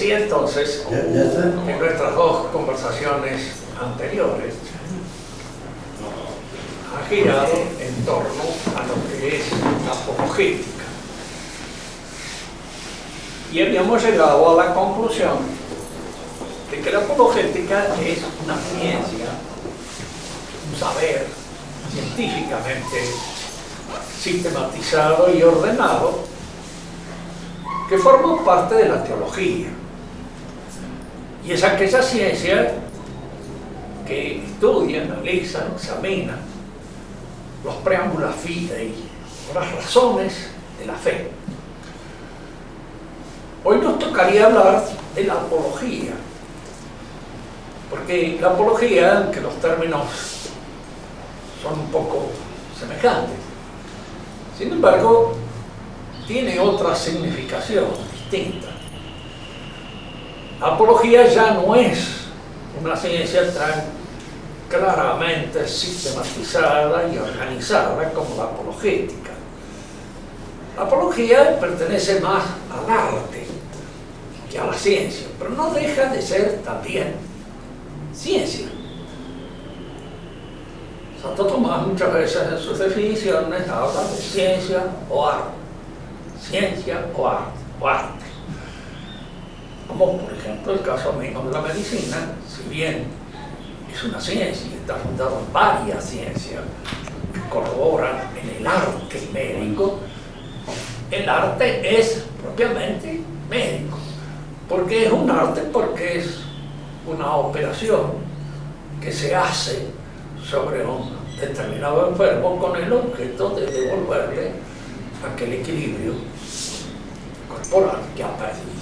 decía entonces, en nuestras dos conversaciones anteriores, ha girado en torno a lo que es la apologética. Y habíamos llegado a la conclusión de que la apologética es una ciencia, un saber científicamente sistematizado y ordenado que forma parte de la teología. Y es aquella ciencia que estudia, analiza, examina los preámbulos fidei, las razones de la fe. Hoy nos tocaría hablar de la apología, porque la apología, aunque los términos son un poco semejantes, sin embargo, tiene otra significación distinta. La apología ya no es una ciencia tan claramente sistematizada y organizada como la apologética. La apología pertenece más al arte que a la ciencia, pero no deja de ser también ciencia. Santo Tomás muchas veces en sus definiciones habla de ciencia o arte. Ciencia o arte. Como por ejemplo el caso mismo de la medicina, si bien es una ciencia y está fundada en varias ciencias que colaboran en el arte médico, el arte es propiamente médico. ¿Por qué es un arte? Porque es una operación que se hace sobre un determinado enfermo con el objeto de devolverle aquel equilibrio corporal que ha perdido.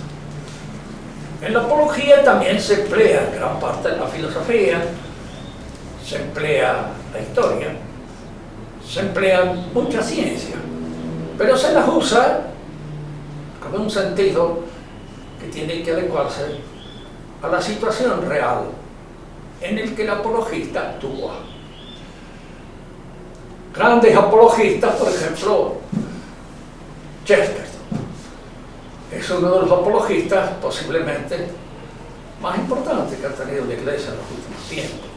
En la apología también se emplea gran parte de la filosofía, se emplea la historia, se emplean muchas ciencias, pero se las usa con un sentido que tiene que adecuarse a la situación real en el que el apologista actúa. Grandes apologistas, por ejemplo, Chesterton, es uno de los apologistas posiblemente más importantes que ha tenido la Iglesia en los últimos tiempos.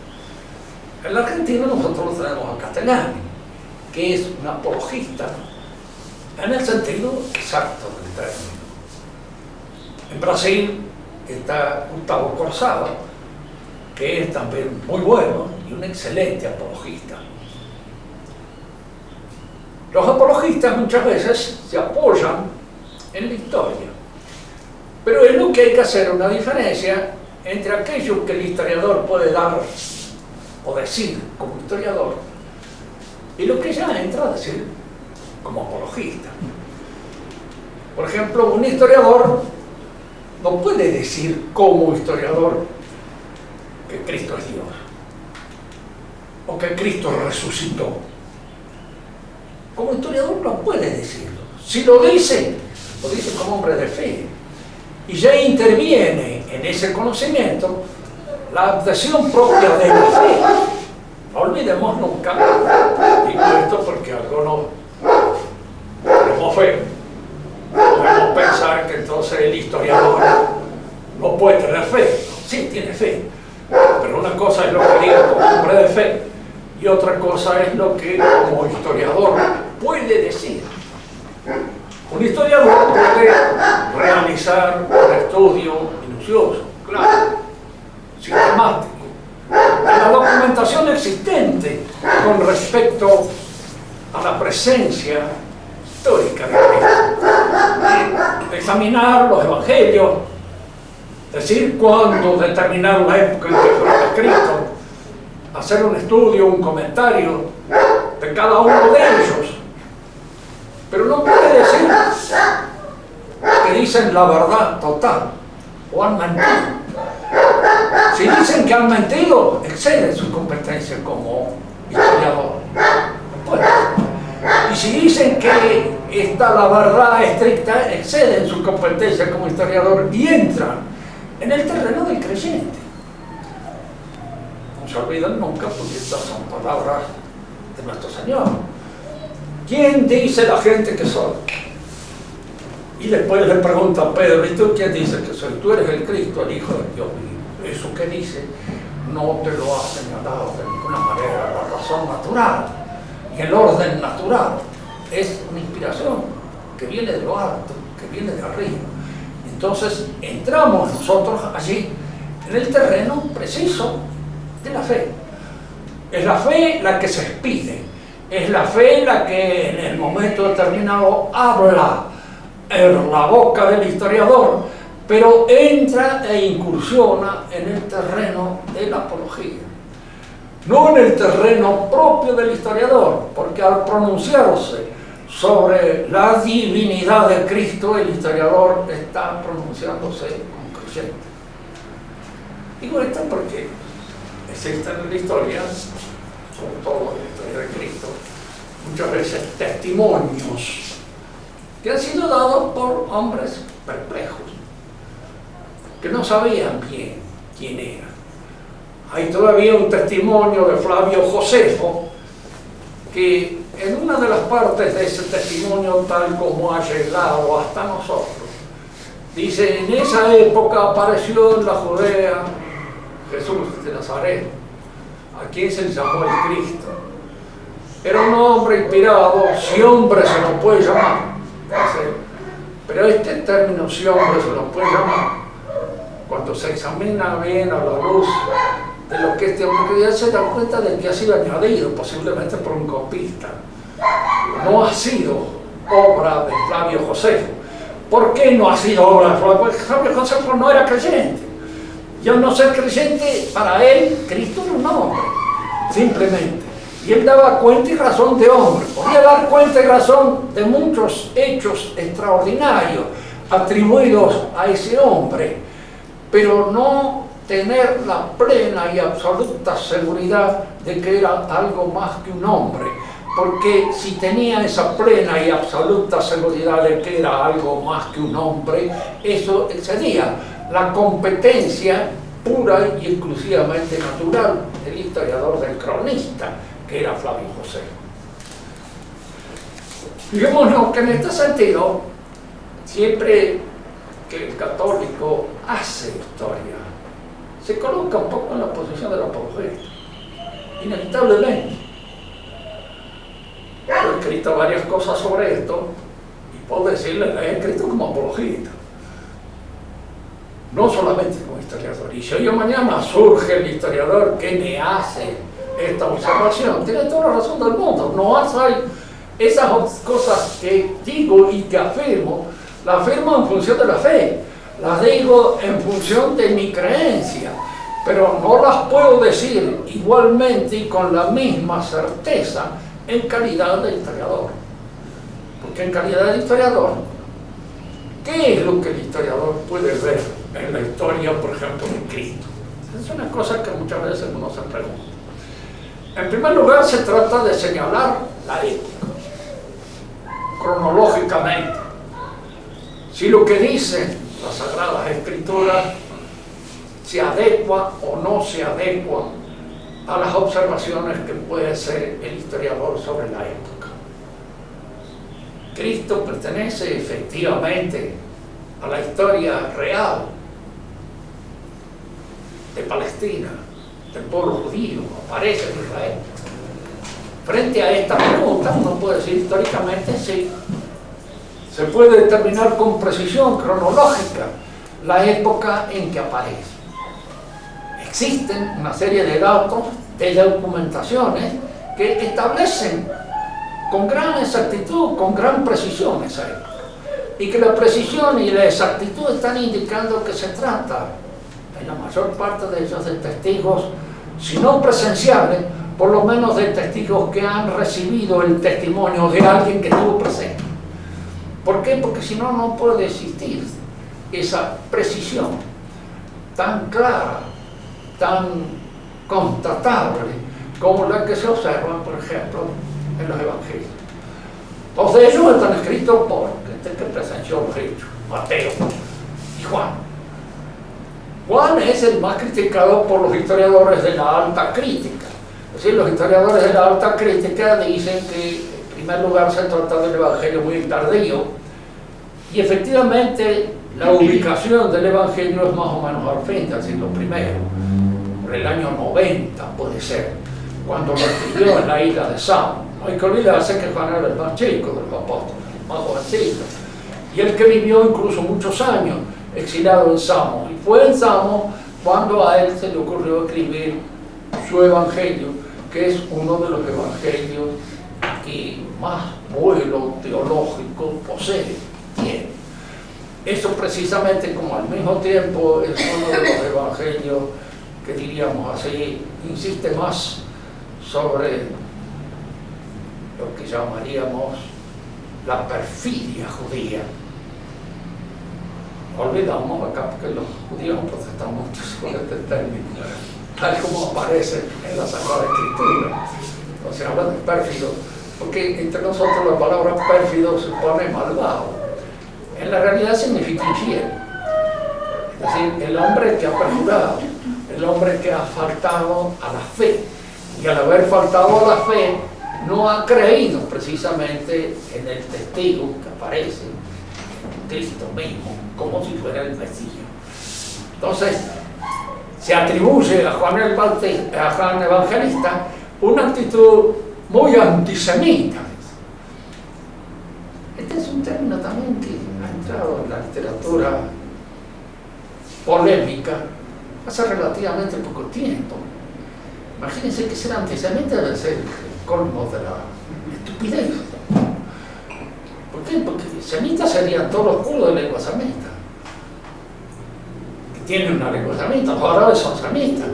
En la Argentina nosotros tenemos a Castellani, que es un apologista en el sentido exacto del término. En Brasil está Gustavo Corsaro, que es también muy bueno y un excelente apologista. Los apologistas muchas veces se apoyan en la historia, pero es lo que hay que hacer una diferencia entre aquello que el historiador puede dar o decir como historiador y lo que ya entra a decir como apologista. Por ejemplo, un historiador no puede decir como historiador que Cristo es Dios o que Cristo resucitó. Como historiador no puede decirlo. Si lo dice como hombre de fe. Y ya interviene en ese conocimiento la adhesión propia de la fe. No olvidemos nunca, digo esto porque algunos tenemos fe. Podemos pensar que entonces el historiador no puede tener fe. Sí, tiene fe. Pero una cosa es lo que diga como hombre de fe y otra cosa es lo que como historiador puede decir. Un historiador puede realizar un estudio minucioso, claro, sistemático, de la documentación existente con respecto a la presencia histórica de Cristo. Examinar los evangelios, decir cuándo determinar la época en que fue escrito, hacer un estudio, un comentario de cada uno de ellos. Pero no puede decir que dicen la verdad total o han mentido. Si dicen que han mentido, exceden su competencia como historiador. No puede. Y si dicen que está la verdad estricta, exceden su competencia como historiador y entran en el terreno del creyente. No se olviden nunca, porque estas son palabras de nuestro Señor. ¿Quién dice la gente que soy? Y después le pregunta a Pedro, ¿y tú quién dice que soy? Tú eres el Cristo, el Hijo de Dios vivo. Eso que dice no te lo ha señalado de ninguna manera la razón natural y el orden natural. Es una inspiración que viene de lo alto, que viene de arriba. Entonces entramos nosotros allí en el terreno preciso de la fe. Es la fe la que se expide, es la fe la que en el momento determinado habla en la boca del historiador, pero entra e incursiona en el terreno de la apología, no en el terreno propio del historiador, porque al pronunciarse sobre la divinidad de Cristo, el historiador está pronunciándose como creyente. Digo esto porque existen en la historia, sobre todo en la historia de Cristo, muchas veces testimonios que han sido dados por hombres perplejos, que no sabían bien quién era. Hay todavía un testimonio de Flavio Josefo, que en una de las partes de ese testimonio, tal como ha llegado hasta nosotros, dice: en esa época apareció en la Judea Jesús de Nazaret, a quien se llamó el Cristo. Era un hombre inspirado, si hombre se lo puede llamar. Pero este término, si hombre se lo puede llamar, cuando se examina bien a la luz de lo que este hombre quería, se da cuenta de que ha sido añadido posiblemente por un copista. No ha sido obra de Flavio Josefo. ¿Por qué no ha sido obra de Flavio? Porque Flavio Josefo no era creyente. Y al no ser creyente, para él, Cristo era un hombre, simplemente. Y él daba cuenta y razón de hombre. Podía dar cuenta y razón de muchos hechos extraordinarios atribuidos a ese hombre, pero no tener la plena y absoluta seguridad de que era algo más que un hombre. Porque si tenía esa plena y absoluta seguridad de que era algo más que un hombre, eso sería la competencia pura y exclusivamente natural del historiador, del cronista, que era Flavio Josefo. Fijémonos que en este sentido, siempre que el católico hace historia, se coloca un poco en la posición del apologista, inevitablemente. He escrito varias cosas sobre esto y puedo decirle, he escrito como apologista, no solamente como historiador. Y si hoy o mañana surge el historiador que me hace esta observación, tiene toda la razón del mundo. No hay esas cosas que digo y que afirmo, las afirmo en función de la fe, las digo en función de mi creencia, pero no las puedo decir igualmente y con la misma certeza en calidad de historiador. Porque en calidad de historiador, ¿qué es lo que el historiador puede ver en la historia, por ejemplo, de Cristo? Es una cosa que muchas veces uno se pregunta. En primer lugar, se trata de señalar la época, cronológicamente. Si lo que dicen las Sagradas Escrituras se adecua o no se adecua a las observaciones que puede hacer el historiador sobre la época. Cristo pertenece efectivamente a la historia real de Palestina, del pueblo judío, aparece en Israel. Frente a esta pregunta, uno puede decir históricamente sí. Se puede determinar con precisión cronológica la época en que aparece. Existen una serie de datos, de documentaciones, que establecen con gran exactitud, con gran precisión esa época. Y que la precisión y la exactitud están indicando que se trata, en la mayor parte de ellos, de testigos, si no presenciales, por lo menos de testigos que han recibido el testimonio de alguien que estuvo presente. ¿Por qué? Porque si no, no puede existir esa precisión tan clara, tan constatable, como la que se observa, por ejemplo, en los evangelios. Dos de ellos están escritos por gente que presenció los hechos, Mateo y Juan. Juan es el más criticado por los historiadores de la alta crítica. Es decir, los historiadores de la alta crítica dicen que, en primer lugar, se trata del evangelio muy tardío, Y efectivamente la ubicación del Evangelio es más o menos al fin del siglo I, por el año 90 puede ser, cuando lo escribió en la isla de Samos. No hay que olvidarse que Juan era el más chico de los apóstoles, el más jovencito, y el que vivió incluso muchos años exilado en Samos. Y fue en Samos cuando a él se le ocurrió escribir su Evangelio, que es uno de los evangelios que más vuelo teológico posee, tiene. Eso precisamente, como al mismo tiempo es uno de los evangelios que, diríamos así, insiste más sobre lo que llamaríamos la perfidia judía. Olvidamos acá porque los judíos protestan mucho sobre este término, tal como aparece en la Sagrada Escritura. O sea, habla de pérfido, porque entre nosotros la palabra pérfido supone malvado. En la realidad significa infiel. Es decir, el hombre que ha perjurado, el hombre que ha faltado a la fe. Y al haber faltado a la fe, no ha creído precisamente en el testigo que aparece, Cristo mismo, como si fuera el Mesías. Entonces, se atribuye a Juan Evangelista una actitud muy antisemita. Este es un término también que ha entrado en la literatura polémica hace relativamente poco tiempo. Imagínense que ser antisemita debe ser el colmo de la estupidez. ¿Por qué? Porque semitas serían todos los pueblos de lengua semita, que tienen una lengua semita. Los árabes son semitas,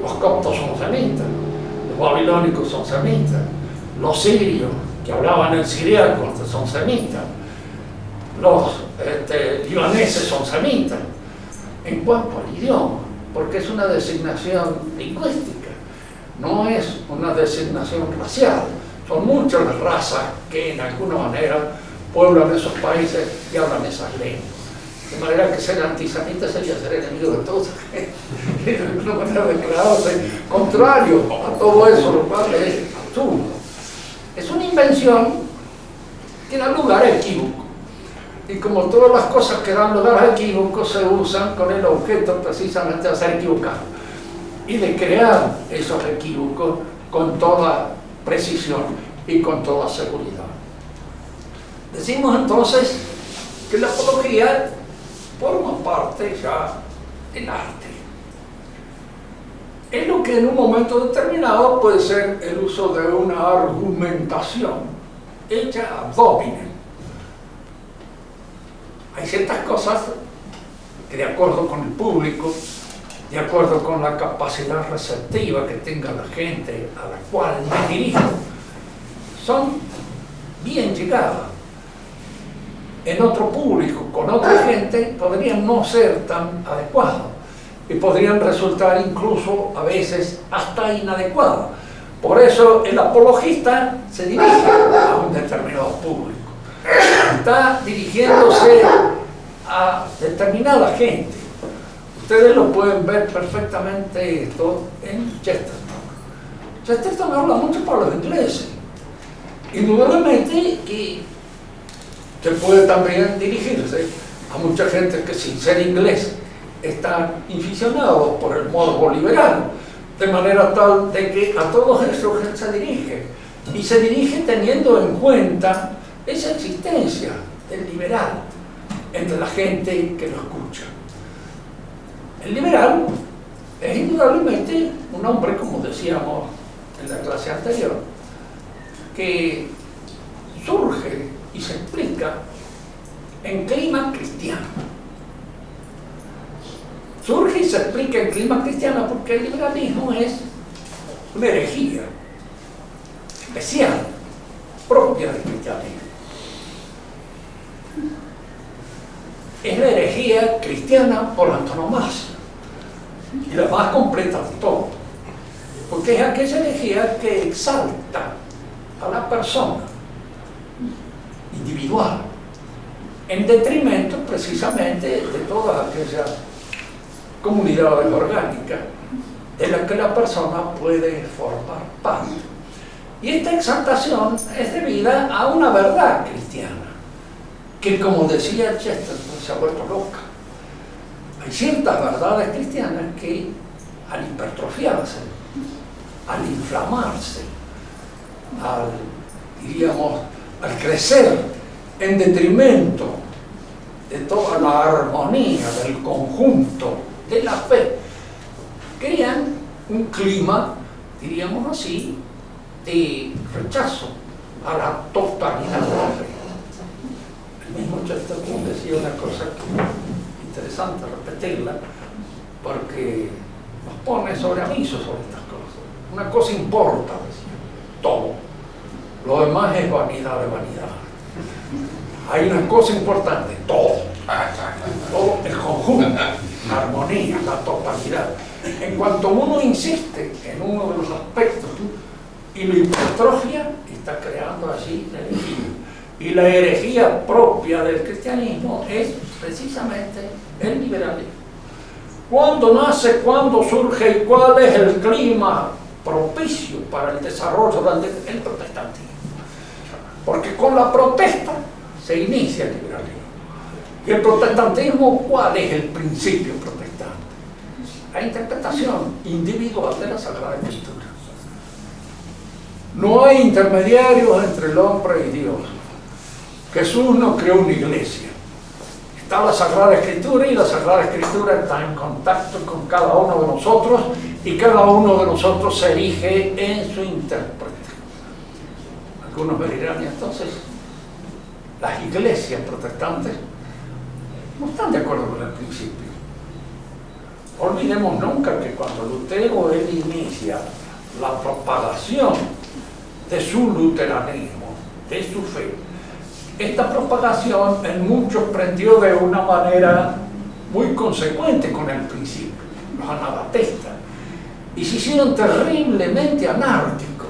los coptos son semitas, los babilónicos son semitas, los sirios que hablaban el siriaco son semitas, los libaneses son semitas, en cuanto al idioma, porque es una designación lingüística, no es una designación racial. Son muchas las razas que en alguna manera pueblan esos países y hablan esas lenguas. De manera que ser antisemita sería ser enemigo de todos, de alguna manera declararse contrario a todo eso, lo cual es absurdo. Es una invención que da lugar a equívoco. Y como todas las cosas que dan lugar a equívocos se usan con el objeto precisamente de ser equivocado y de crear esos equívocos con toda precisión y con toda seguridad. Decimos entonces que la apología forma parte ya del arte. Es lo que en un momento determinado puede ser el uso de una argumentación hecha ad hominem. Hay ciertas cosas que, de acuerdo con el público, de acuerdo con la capacidad receptiva que tenga la gente a la cual me dirijo, son bien llegadas. En otro público, con otra gente, podrían no ser tan adecuadas y podrían resultar incluso a veces hasta inadecuadas. Por eso el apologista se dirige a un determinado público. Está dirigiéndose a determinada gente. Ustedes lo pueden ver perfectamente esto en Chesterton. Chesterton habla mucho para los ingleses. Indudablemente que se puede también dirigirse a mucha gente que, sin ser inglés, están inficionados por el morbo liberal, de manera tal de que a todos esos se dirige, y se dirige teniendo en cuenta esa existencia del liberal entre la gente que lo escucha. El liberal es indudablemente un hombre, como decíamos en la clase anterior, que surge y se explica en clima cristiano. Surge y se explica en clima cristiano porque el liberalismo es una herejía especial, propia del cristianismo. Es la herejía cristiana por antonomasia y la más completa de todo, porque es aquella herejía que exalta a la persona individual en detrimento precisamente de todas aquellas comunidades orgánicas de las que la persona puede formar parte. Y esta exaltación es debida a una verdad cristiana, que, como decía Chesterton, se ha vuelto loca. Hay ciertas verdades cristianas que, al hipertrofiarse, al inflamarse, al crecer en detrimento de toda la armonía del conjunto de la fe, crean un clima, diríamos así, de rechazo a la totalidad de la fe. El mismo Chesterton decía una cosa que interesante repetirla, porque nos pone sobre aviso sobre estas cosas. Una cosa importa, decía, todo. Lo demás es vanidad de vanidad. Hay una cosa importante, todo. Todo el conjunto, la armonía, la totalidad. En cuanto uno insiste en uno de los aspectos y lo hipertrofia, está creando así la herejía. Y la herejía propia del cristianismo es precisamente el liberalismo. ¿Cuándo nace, cuándo surge y cuál es el clima propicio para el desarrollo del protestantismo? Porque con la protesta se inicia el liberalismo. ¿Y el protestantismo cuál es el principio protestante? La interpretación individual de la Sagrada Escritura. No hay intermediarios entre el hombre y Dios. Jesús no creó una iglesia. Está la Sagrada Escritura y la Sagrada Escritura está en contacto con cada uno de nosotros y cada uno de nosotros se erige en su intérprete. Algunos me dirán, y entonces las iglesias protestantes no están de acuerdo con el principio. Olvidemos nunca que cuando Lutero inicia la propagación de su luteranismo, de su fe, esta propagación en muchos prendió de una manera muy consecuente con el principio, los anabatistas, y se hicieron terriblemente anárquicos.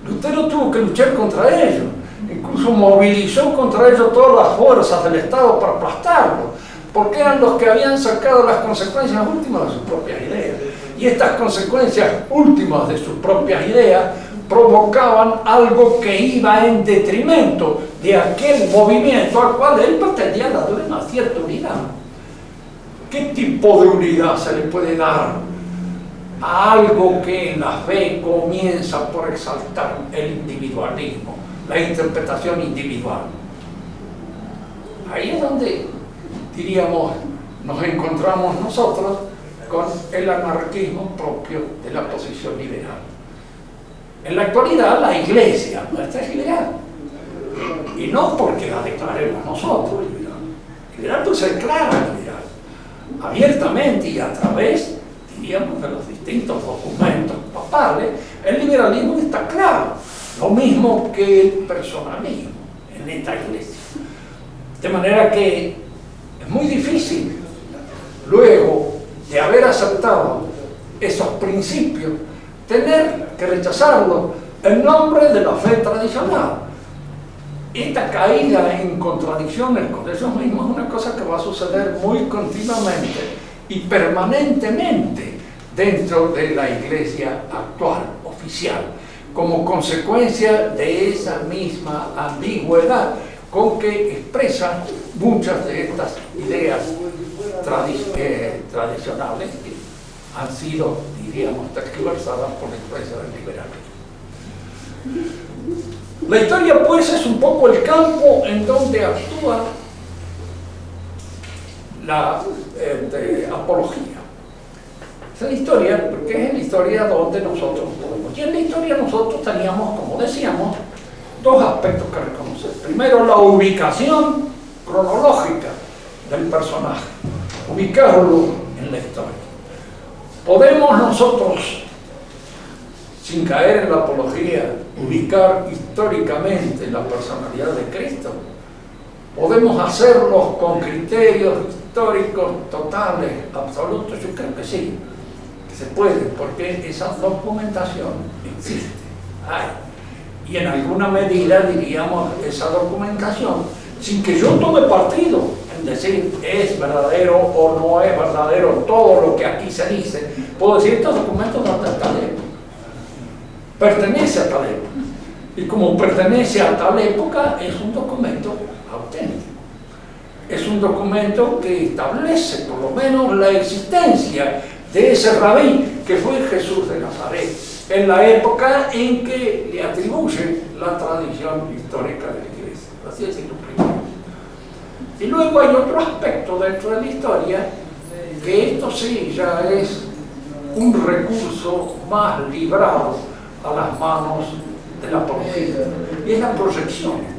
Lutero tuvo que luchar contra ellos, incluso movilizó contra ellos todas las fuerzas del Estado para aplastarlos, porque eran los que habían sacado las consecuencias últimas de sus propias ideas. Y estas consecuencias últimas de sus propias ideas provocaban algo que iba en detrimento de aquel movimiento al cual él pretendía darle una cierta unidad. ¿Qué tipo de unidad se le puede dar a algo que en la fe comienza por exaltar el individualismo, la interpretación individual? Ahí es donde, diríamos, nos encontramos nosotros con el anarquismo propio de la posición liberal. En la actualidad la iglesia nuestra es liberal, y no porque la declaremos nosotros liberal. Liberal pues se declara liberal, abiertamente y a través, diríamos, de los distintos documentos papales. El liberalismo está claro, lo mismo que el personalismo en esta iglesia. De manera que es muy difícil, luego de haber aceptado esos principios, tener que rechazarlos en nombre de la fe tradicional. Esta caída en contradicciones con ellos mismos es una cosa que va a suceder muy continuamente y permanentemente dentro de la iglesia actual, oficial, como consecuencia de esa misma ambigüedad con que expresan muchas de estas ideas tradicionales que han sido, diríamos, tergiversadas por la influencia del liberalismo. La historia, pues, es un poco el campo en donde actúa la apología. Es la historia, porque es la historia donde nosotros podemos. Y en la historia nosotros teníamos, como decíamos, dos aspectos que reconocer. Primero, la ubicación cronológica del personaje, ubicarlo en la historia. Podemos nosotros, sin caer en la apología, ubicar históricamente la personalidad de Cristo. Podemos hacerlo con criterios históricos totales, absolutos. Yo creo que sí, que se puede, porque esa documentación existe, hay. Y en alguna medida, diríamos, esa documentación, sin que yo tome partido en decir es verdadero o no es verdadero todo lo que aquí se dice, puedo decir estos documentos no están tal época, pertenece a tal época, y como pertenece a tal época es un documento auténtico. es un documento que establece por lo menos la existencia de ese rabí que fue Jesús de Nazaret, en la época en que le atribuye la tradición histórica de la Iglesia. Así es lo primero. Y luego hay otro aspecto dentro de la historia, que esto sí ya es un recurso más librado a las manos de la apología, y es la proyección.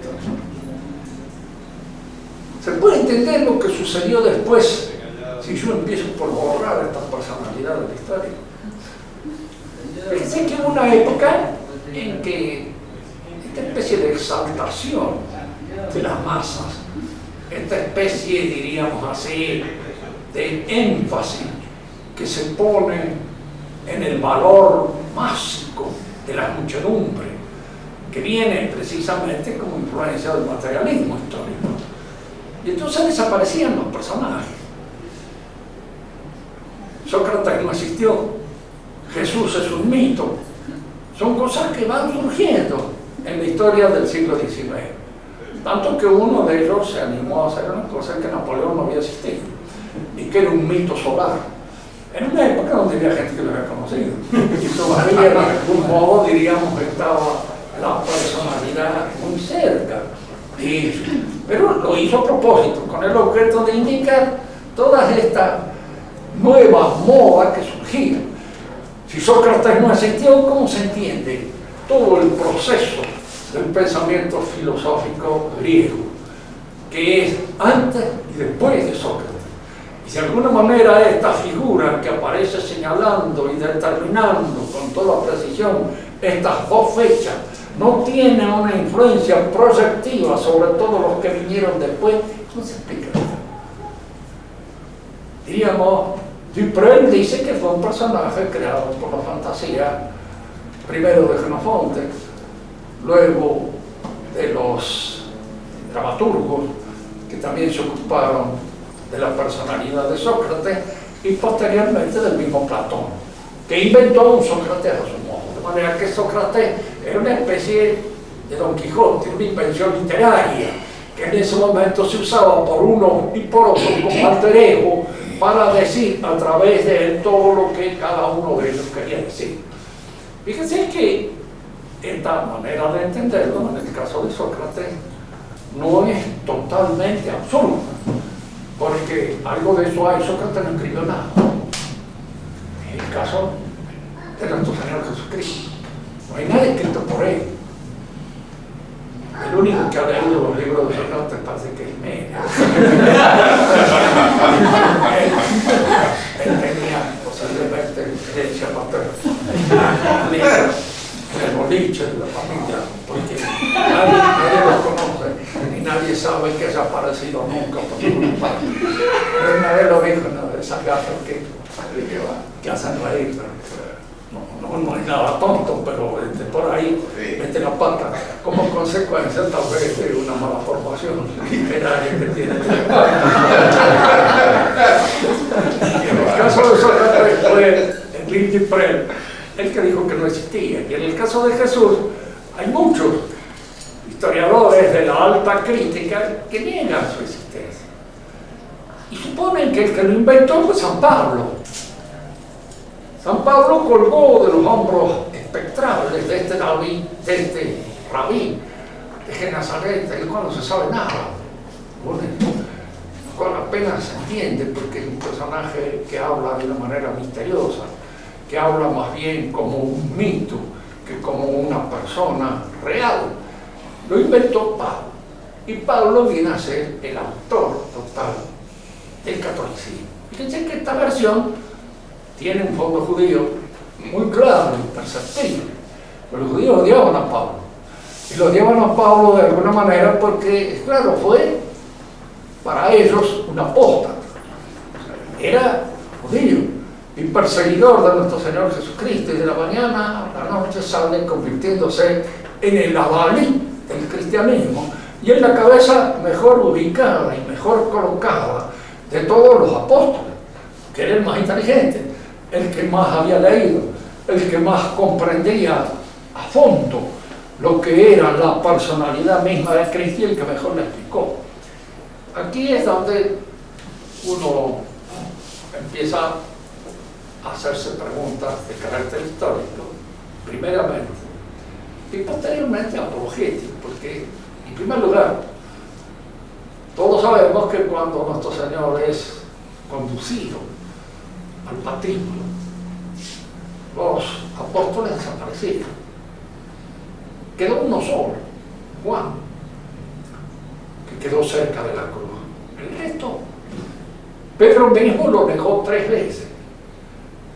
Se puede entender lo que sucedió después si yo empiezo por borrar esta personalidad de la historia. Fíjense que hubo una época en que esta especie de exaltación de las masas, esta especie, diríamos así, de énfasis que se pone en el valor másico de la muchedumbre, que viene precisamente como influencia del materialismo histórico. Y entonces desaparecían los personajes. Sócrates no existió, Jesús es un mito. Son cosas que van surgiendo en la historia del siglo XIX. Tanto que uno de ellos se animó a hacer una cosa que Napoleón no había existido, y que era un mito solar. En una época donde había gente que lo había conocido. Y todavía de algún modo, diríamos, estaba la personalidad muy cerca de ellos. Pero lo hizo a propósito, con el objeto de indicar todas estas nuevas modas que surgían. Si Sócrates no existió, ¿cómo se entiende todo el proceso del pensamiento filosófico griego, que es antes y después de Sócrates? Y de alguna manera esta figura que aparece señalando y determinando con toda precisión estas dos fechas no tiene una influencia proyectiva sobre todos los que vinieron después, no se explica. Diríamos, Duprel dice que fue un personaje creado por la fantasía, primero de Xenofonte, luego de los dramaturgos, que también se ocuparon de la personalidad de Sócrates, y posteriormente del mismo Platón, que inventó un Sócrates a su modo. De manera que Sócrates era una especie de Don Quijote, una invención literaria, que en ese momento se usaba por uno y por otro como alter ego, para decir a través de él todo lo que cada uno de ellos quería decir. Fíjense que esta manera de entenderlo, en el caso de Sócrates, no es totalmente absurda, porque algo de eso hay. Sócrates no escribió nada. En el caso de nuestro Señor Jesucristo, no hay nada escrito por él. El único que ha leído los libros de Sócrates parece que es Mena. Él tenía posiblemente herencia paterna. El boliche de la familia, porque nadie lo conoce y nadie sabe que haya aparecido nunca por ninguna parte. Pero una vez lo dijo, una de esas gafas que hacen reír, no es nada tonto, pero por ahí mete la pata como consecuencia tal vez de una mala formación literaria que tiene. En el caso de Sócrates fue Enrique Duprel el que dijo que no existía, y en el caso de Jesús hay muchos historiadores de la alta crítica que niegan su existencia y suponen que el que lo inventó fue San Pablo. San Pablo colgó de los hombros espectrales de este rabí de Nazaret, del cual no se sabe nada, lo cual apenas se entiende, porque es un personaje que habla de una manera misteriosa, que habla más bien como un mito que como una persona real. Lo inventó Pablo, y Pablo viene a ser el autor total del catolicismo. Fíjense que esta versión tiene un fondo judío muy claro, imperceptible. Pero los judíos odiaban a Pablo. Y lo odiaban a Pablo de alguna manera porque, claro, fue para ellos un apóstata. Era judío y perseguidor de nuestro Señor Jesucristo. Y de la mañana a la noche sale convirtiéndose en el adalí del cristianismo. Y en la cabeza mejor ubicada y mejor colocada de todos los apóstoles, que era el más inteligente, el que más había leído, el que más comprendía a fondo lo que era la personalidad misma de Cristo y el que mejor le explicó. aquí es donde uno empieza a hacerse preguntas de carácter histórico, primeramente, y posteriormente apologético, porque, en primer lugar, todos sabemos que cuando nuestro Señor es conducido al patíbulo, los apóstoles desaparecieron. Quedó uno solo, Juan, que quedó cerca de la cruz. El resto, Pedro mismo lo negó 3 veces.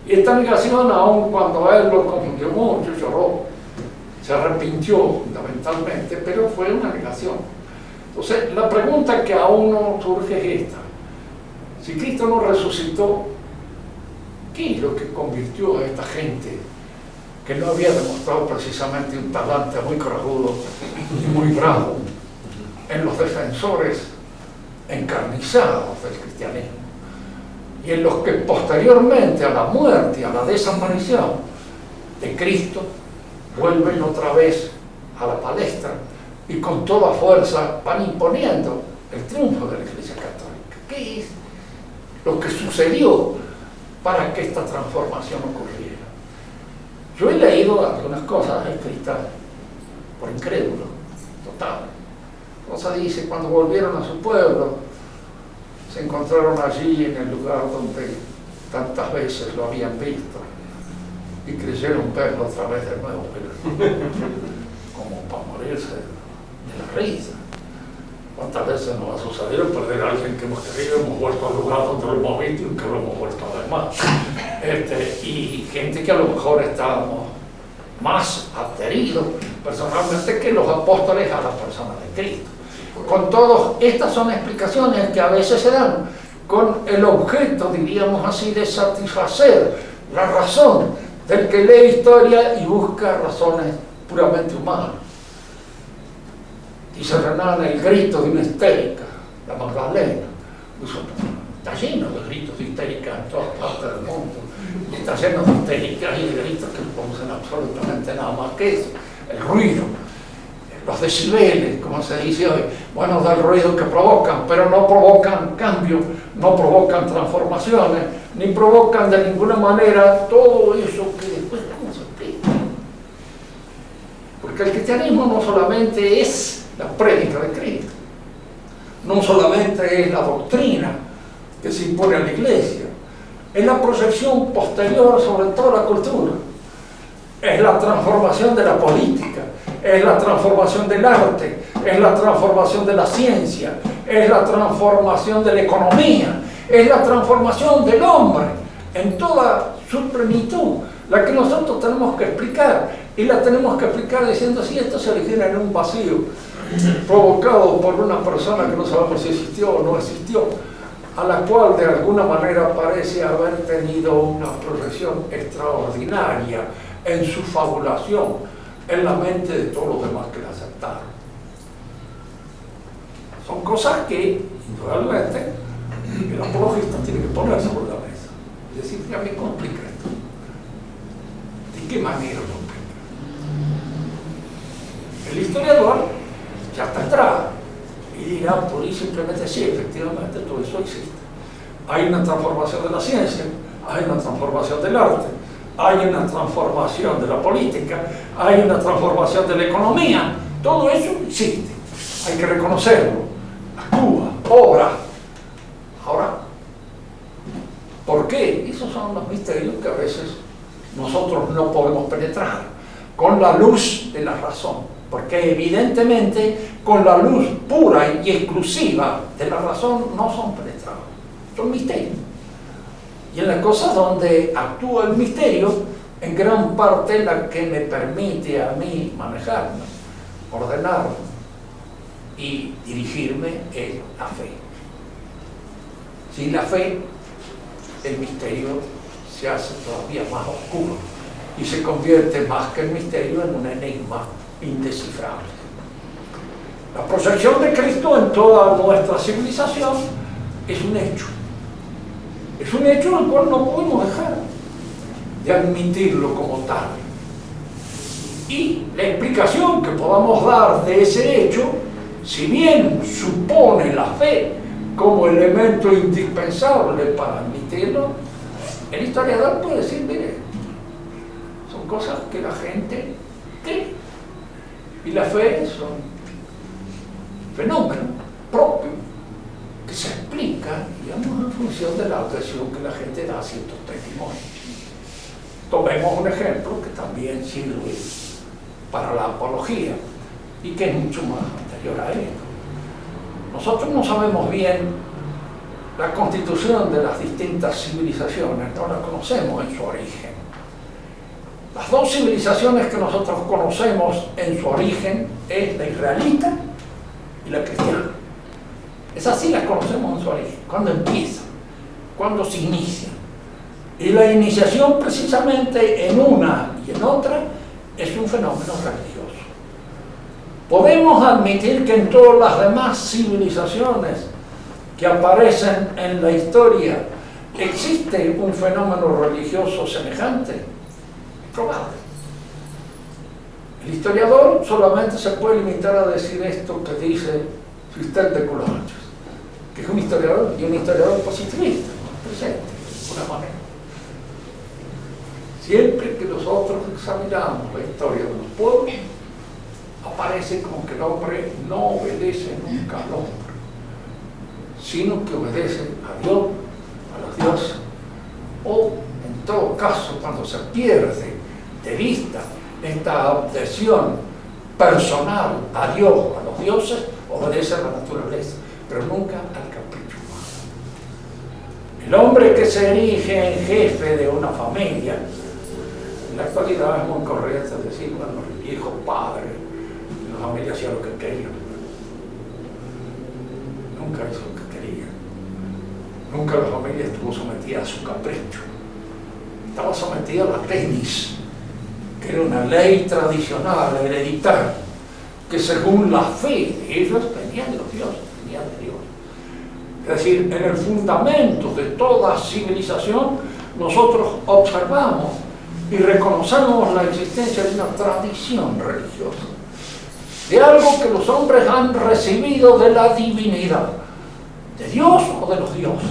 Y esta negación, aun cuando a él lo confundió mucho, lloró, se arrepintió fundamentalmente, pero fue una negación. Entonces, la pregunta que a uno surge es esta: si Cristo no resucitó, ¿qué es lo que convirtió a esta gente que no había demostrado precisamente un talante muy corajudo y muy bravo en los defensores encarnizados del cristianismo, y en los que posteriormente a la muerte y a la desaparición de Cristo vuelven otra vez a la palestra y con toda fuerza van imponiendo el triunfo de la Iglesia Católica? ¿Qué es lo que sucedió para que esta transformación ocurriera? Yo he leído algunas cosas escritas por incrédulos, total. Cosa dice, cuando volvieron a su pueblo, se encontraron allí en el lugar donde tantas veces lo habían visto y creyeron verlo otra vez de nuevo, pero como para morirse de la risa. ¿Cuántas veces nos ha sucedido perder a alguien que hemos querido, hemos vuelto al lugar donde lo hemos visto y que lo hemos vuelto a ver más? Y gente que a lo mejor estábamos más adheridos personalmente que los apóstoles a la persona de Cristo. Con todo, estas son explicaciones que a veces se dan con el objeto, diríamos así, de satisfacer la razón del que lee historia y busca razones puramente humanas. Dice Renan, el grito de una histérica, la Magdalena. Está lleno de gritos de histéricas en todas partes del mundo. Está lleno de histéricas y de gritos que no producen absolutamente nada más que eso. El ruido, los decibeles, como se dice hoy, bueno, del ruido que provocan, pero no provocan cambio, no provocan transformaciones, ni provocan de ninguna manera todo eso que después, ¿cómo se explica? Porque el cristianismo no solamente es la prédica de Cristo, no solamente es la doctrina que se impone a la iglesia, es la proyección posterior sobre toda la cultura, es la transformación de la política, es la transformación del arte, es la transformación de la ciencia, es la transformación de la economía, es la transformación del hombre en toda su plenitud, la que nosotros tenemos que explicar, y la tenemos que explicar diciendo si esto se origina en un vacío provocado por una persona que no sabemos si existió o no existió, a la cual de alguna manera parece haber tenido una proyección extraordinaria en su fabulación en la mente de todos los demás que la aceptaron. Son cosas que, indudablemente, el apologista tiene que poner sobre la mesa. Es decir, ya me complica esto. ¿De qué manera lo complica? El historiador ya está atrás y dirá pura y simplemente sí, efectivamente todo eso existe. Hay una transformación de la ciencia, hay una transformación del arte, hay una transformación de la política, hay una transformación de la economía, todo eso existe, hay que reconocerlo, actúa, obra. Ahora, ¿por qué? Esos son los misterios que a veces nosotros no podemos penetrar con la luz de la razón, porque evidentemente con la luz pura y exclusiva de la razón no son penetrados, son misterios. Y en las cosas donde actúa el misterio, en gran parte la que me permite a mí manejarme, ordenarme y dirigirme es la fe. Sin la fe, el misterio se hace todavía más oscuro y se convierte más que el misterio en un enigma indescifrable. La proyección de Cristo en toda nuestra civilización es un hecho. Es un hecho al cual no podemos dejar de admitirlo como tal. Y la explicación que podamos dar de ese hecho, si bien supone la fe como elemento indispensable para admitirlo, el historiador puede decir, mire, son cosas que la gente cree, y la fe son fenómenos propios que se explican, digamos, en función de la adhesión que la gente da a ciertos testimonios. Tomemos un ejemplo que también sirve para la apología y que es mucho más anterior a esto. Nosotros no sabemos bien la constitución de las distintas civilizaciones, no la conocemos en su origen. Las dos civilizaciones que nosotros conocemos en su origen es la israelita y la cristiana. Esas sí las conocemos en su origen, cuando empiezan, cuando se inician. Y la iniciación precisamente en una y en otra es un fenómeno religioso. Podemos admitir que en todas las demás civilizaciones que aparecen en la historia existe un fenómeno religioso semejante. Probable. El historiador solamente se puede limitar a decir esto que dice Sistel de Coulanges, que es un historiador y un historiador positivista, presente, de alguna manera. Siempre que nosotros examinamos la historia de los pueblos, aparece como que el hombre no obedece nunca al hombre, sino que obedece a Dios, a los dioses, o en todo caso, cuando se pierde de vista esta adhesión personal a Dios, a los dioses, obedece a la naturaleza, pero nunca al capricho humano. El hombre que se erige en jefe de una familia, en la actualidad es muy correcto decir, bueno, el viejo padre, la familia hacía lo que quería. Nunca hizo lo que quería. Nunca la familia estuvo sometida a su capricho. Estaba sometida a la tenis, que era una ley tradicional, hereditaria, que según la fe de ellos venía de los dioses, venía de Dios. Es decir, en el fundamento de toda civilización, nosotros observamos y reconocemos la existencia de una tradición religiosa, de algo que los hombres han recibido de la divinidad, de Dios o de los dioses.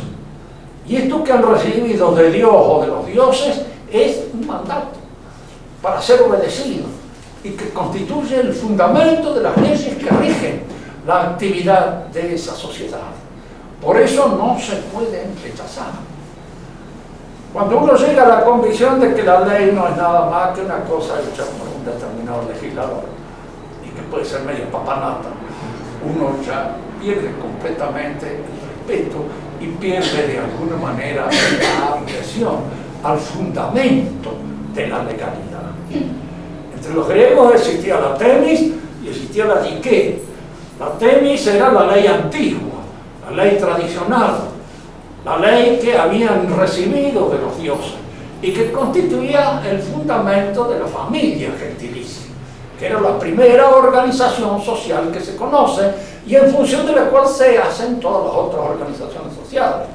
Y esto que han recibido de Dios o de los dioses es un mandato para ser obedecido y que constituye el fundamento de las leyes que rigen la actividad de esa sociedad. Por eso no se pueden rechazar. Cuando uno llega a la convicción de que la ley no es nada más que una cosa hecha por un determinado legislador, que puede ser medio papanata, uno ya pierde completamente el respeto y pierde de alguna manera la adhesión al fundamento de la legalidad. Entre los griegos existía la temis y existía la dike. La temis era la ley antigua, la ley tradicional, la ley que habían recibido de los dioses y que constituía el fundamento de la familia gentilicia, que era la primera organización social que se conoce y en función de la cual se hacen todas las otras organizaciones sociales,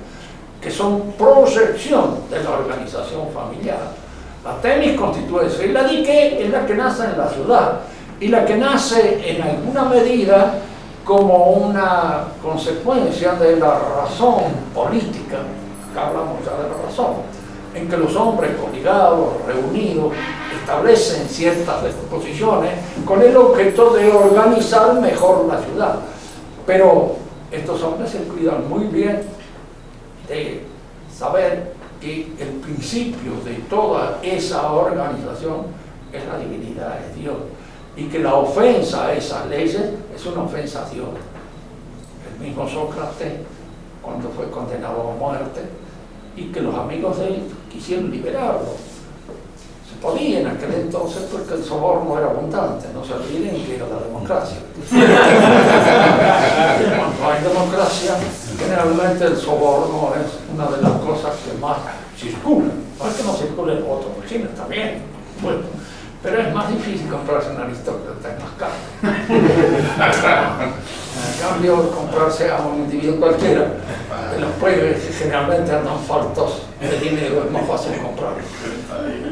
que son proyección de la organización familiar. La temis constituye eso, y la dike es la que nace en la ciudad, y la que nace en alguna medida como una consecuencia de la razón política, que hablamos ya de la razón, en que los hombres obligados, reunidos, establecen ciertas disposiciones con el objeto de organizar mejor la ciudad. Pero estos hombres se cuidan muy bien de saber que el principio de toda esa organización es la divinidad, es Dios, y que la ofensa a esas leyes es una ofensa a Dios. El mismo Sócrates, cuando fue condenado a muerte, y que los amigos de él quisieron liberarlo. Se podía en aquel entonces porque el soborno era abundante, no se olviden que era la democracia. Cuando hay democracia, generalmente el soborno es una de las cosas que más circulan. No es que no circule el voto, porque China está bien, bueno, pero es más difícil comprarse un aristócrata en más caro. En cambio, comprarse a un individuo cualquiera, de los pueblos que generalmente andan faltos de dinero, es más fácil comprar.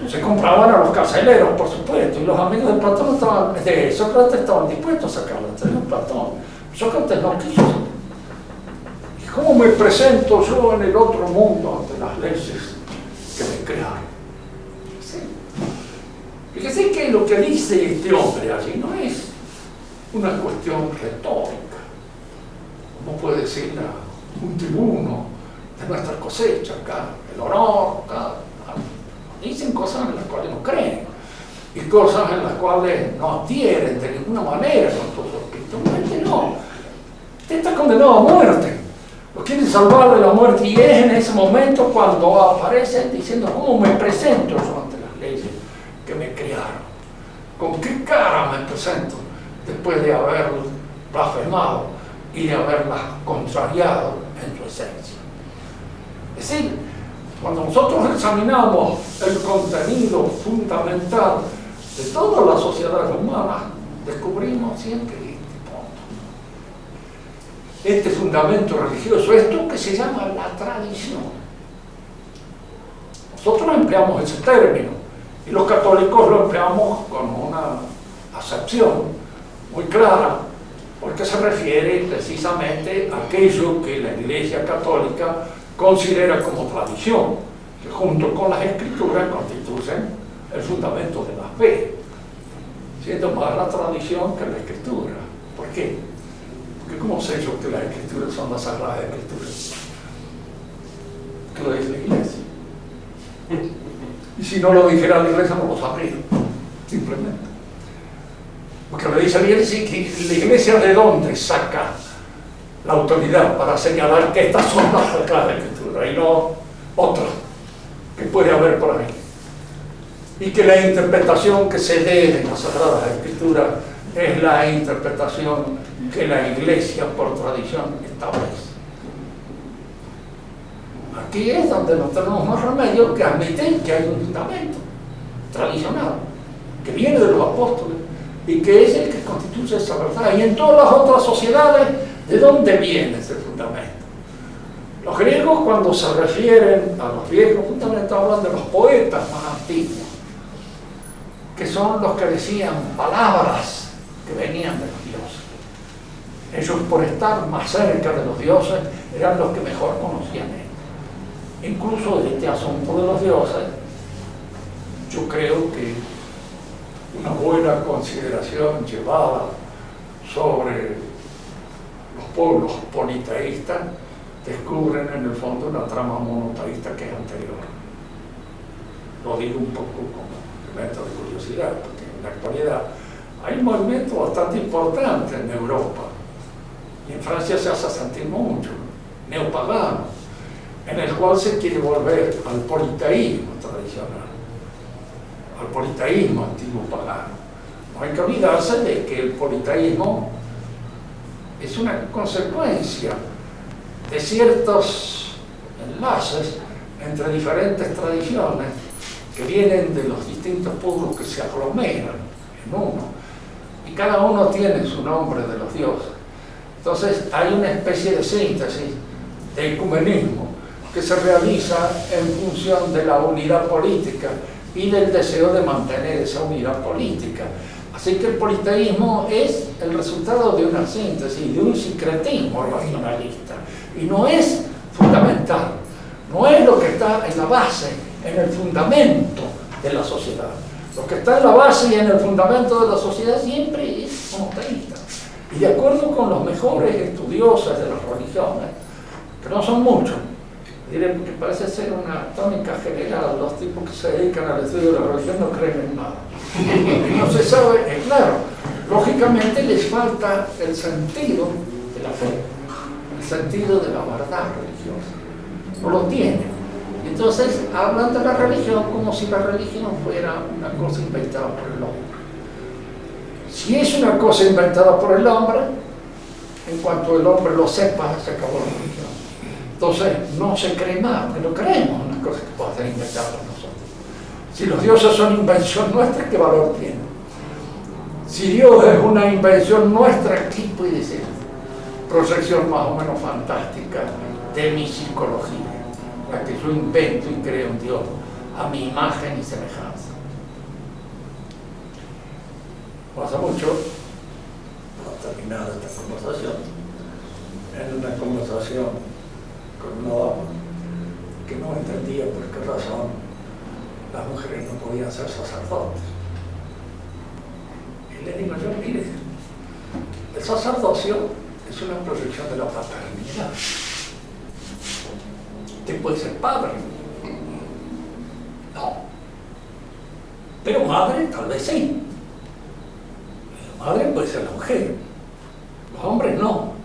Se compraban a los carceleros, por supuesto, y los amigos de Platón de Sócrates estaban dispuestos a sacarlo, entre Platón. Sócrates no quiso. ¿Cómo me presento yo en el otro mundo ante las leyes que me crearon? ¿Sí? Fíjese que lo que dice este hombre allí no es una cuestión retórica, como puede decir un tribuno de nuestra cosecha acá, el honor, acá. Dicen cosas en las cuales no creen y cosas en las cuales no adhieren de ninguna manera con todo Cristo. No, usted está condenado a muerte, lo quieren salvar de la muerte, y es en ese momento cuando aparecen diciendo: ¿cómo me presento yo ante las leyes que me criaron? ¿Con qué cara me presento después de haber blasfemado y de haberlas contrariado en su esencia? Es decir, cuando nosotros examinamos el contenido fundamental de todas las sociedades humanas, descubrimos siempre este punto. Este fundamento religioso, esto que se llama la tradición. Nosotros empleamos ese término y los católicos lo empleamos con una acepción muy clara, porque se refiere precisamente a aquello que la Iglesia Católica considera como tradición, que junto con las Escrituras constituyen el fundamento de la fe, siendo más la tradición que la Escritura. ¿Por qué? Porque ¿cómo sé yo que las Escrituras son las Sagradas Escrituras? Que lo dice la Iglesia. Y si no lo dijera la Iglesia, no lo sabría, simplemente. Porque le dice a la Iglesia, que la Iglesia, ¿de dónde saca la autoridad para señalar que estas son las Sagradas Escrituras y no otras que puede haber por ahí? Y que la interpretación que se dé de las Sagradas Escrituras es la interpretación que la Iglesia por tradición establece. Aquí es donde no tenemos más remedio que admitir que hay un fundamento tradicional que viene de los apóstoles y que es el que constituye esa verdad. Y en todas las otras sociedades, ¿de dónde viene ese fundamento? Los griegos, cuando se refieren a los viejos fundamentos, hablan de los poetas más antiguos, que son los que decían palabras que venían de los dioses. Ellos, por estar más cerca de los dioses, eran los que mejor conocían esto. Incluso de este asunto de los dioses, yo creo que una buena consideración llevada sobre los pueblos politeístas descubren en el fondo una trama monoteísta que es anterior. Lo digo un poco como elemento de curiosidad, porque en la actualidad hay un movimiento bastante importante en Europa, y en Francia se hace sentir mucho, neopagano, en el cual se quiere volver al politeísmo tradicional, al politeísmo antiguo pagano. No hay que olvidarse de que el politeísmo es una consecuencia de ciertos enlaces entre diferentes tradiciones que vienen de los distintos pueblos que se aglomeran en uno, y cada uno tiene su nombre de los dioses. Entonces hay una especie de síntesis, de ecumenismo, que se realiza en función de la unidad política y del deseo de mantener esa unidad política. Así que el politeísmo es el resultado de una síntesis, de un sincretismo racionalista, y no es fundamental, no es lo que está en la base, en el fundamento de la sociedad. Lo que está en la base y en el fundamento de la sociedad siempre es monoteísta. Y de acuerdo con los mejores estudiosos de las religiones, que no son muchos, diré que parece ser una tónica general, los tipos que se dedican al estudio de la religión no creen en nada. No se sabe, claro, lógicamente les falta el sentido de la fe, el sentido de la verdad religiosa. No lo tienen. Entonces hablan de la religión como si la religión fuera una cosa inventada por el hombre. Si es una cosa inventada por el hombre, en cuanto el hombre lo sepa, se acabó la religión. Entonces no se cree más, pero creemos en las cosas que pueden ser inventadas por nosotros. Si los dioses son invención nuestra, ¿qué valor tienen? Si Dios es una invención nuestra, ¿qué puede ser? Proyección más o menos fantástica de mi psicología, la que yo invento y creo en Dios a mi imagen y semejanza. Pasa mucho, para terminar esta conversación, en una conversación con una dama que no entendía por qué razón las mujeres no podían ser sacerdotes. Y le digo yo, mire, el sacerdocio es una proyección de la paternidad. Usted puede ser padre. No. Pero madre, tal vez sí. Madre puede ser la mujer. Los hombres no.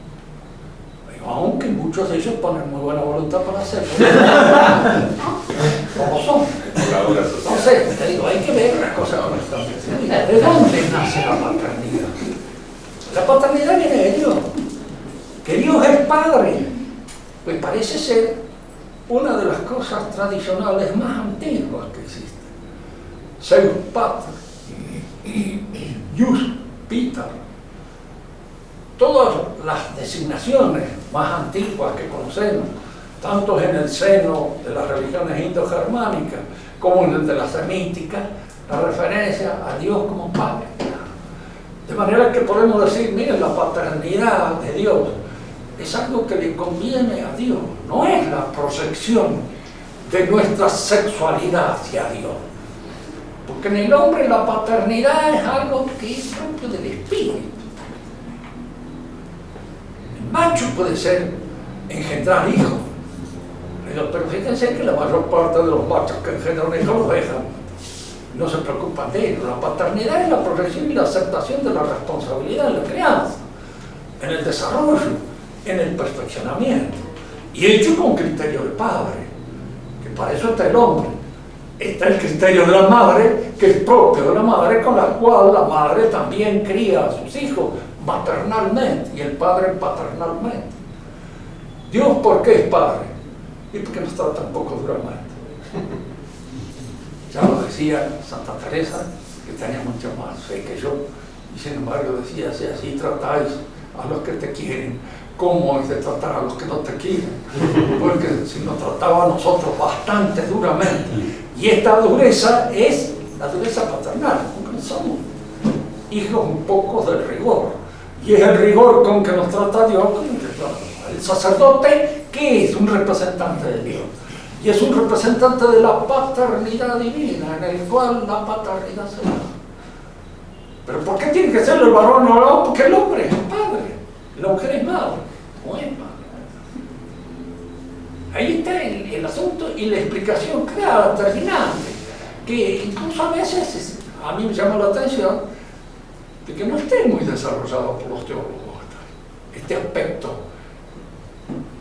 Aunque muchos de ellos ponen muy buena voluntad para hacerlo. ¿Cómo son? No sé, te digo, hay que ver las cosas honestamente. ¿De dónde nace la paternidad? La paternidad viene de Dios. Que Dios es Padre. Pues parece ser una de las cosas tradicionales más antiguas que existen. Zeus Pater, Ius Peter. Todas las designaciones más antiguas que conocemos, tanto en el seno de las religiones indogermánicas como en el de las semíticas, la referencia a Dios como Padre. De manera que podemos decir, miren, la paternidad de Dios es algo que le conviene a Dios, no es la proyección de nuestra sexualidad hacia Dios. Porque en el hombre la paternidad es algo que es propio del espíritu. Macho puede ser engendrar hijos, pero fíjense que la mayor parte de los machos que engendran hijos los dejan, no se preocupan de ellos. La paternidad es la proyección y la aceptación de la responsabilidad en la crianza, en el desarrollo, en el perfeccionamiento, y hecho con criterio de padre, que para eso está el hombre. Está el criterio de la madre, que es propio de la madre, con la cual la madre también cría a sus hijos maternalmente y el padre paternalmente. Dios, ¿por qué es padre? Y porque nos trata un poco duramente. Ya lo decía Santa Teresa, que tenía mucha más fe que yo, y sin embargo decía, si así tratáis a los que te quieren, ¿cómo es de tratar a los que no te quieren? Porque si nos trataba a nosotros bastante duramente, y esta dureza es la dureza paternal, porque somos hijos un poco del rigor. Y es el rigor con que nos trata Dios. El sacerdote, ¿qué es? Un representante de Dios. Y es un representante de la paternidad divina, en el cual la paternidad se da. ¿Pero por qué tiene que ser el varón o no? Porque el hombre es padre, la mujer es madre, no es padre. Ahí está el asunto y la explicación clara, terminante, que incluso a veces a mí me llama la atención de que no esté muy desarrollado por los teólogos este aspecto